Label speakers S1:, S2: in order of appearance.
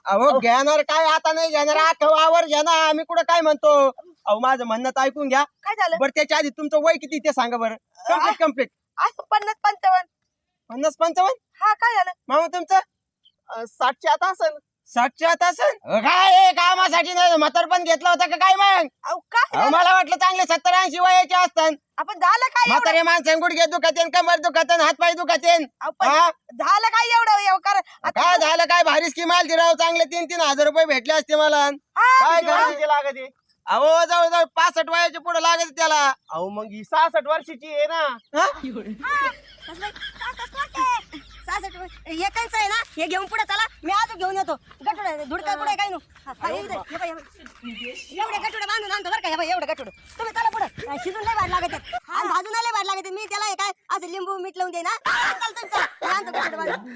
S1: अहो घेणार काय आता नाही घेणार आवर घ्या ना आम्ही कुठं काय म्हणतो अहो माझं म्हणणं तर ऐकून घ्या.
S2: काय झालं?
S1: बरं त्याच्या आधी तुमचं वय किती ते सांगा बरं. कम्प्लीट
S2: 50-55.
S1: 50-55.
S2: हा काय झालं?
S1: मामा तुमचं 60च्या आता असेल. 60च्या आता असेल काय कामासाठी नाही म्हातार पण घेतला होता का काय मग?
S2: अहो काय
S1: मला वाटलं चांगले 70-80 वयाचे असतात.
S2: आपण झालं काय
S1: म्हातारे माणसं गुडघे दुखतेन कमर दुखतेन हातपाय दुखतेन.
S2: झालं काय एवढं
S1: काय झालं काय भारी स्कीम आली राव चांगले 3-3 हजार रुपये भेटले असते मला. काय गरजेचे लागत अहो जवळजवळ 65 वयाच्या पुढे लागत त्याला. अहो मग ही 66 वर्षाची आहे ना.
S2: एकच आहे ना हे घेऊन पुढे चला मी आज घेऊन येतो गटुडा धुडका कुठे काय एवढे गटुडे बांधून आणतो बरं का एवढं गटुड तुम्ही चला पुढे शिजून नाही भाड लागत आणि भाजून नाही भाड लागत मी त्याला काय असं लिंबू मीठ लावून दे ना.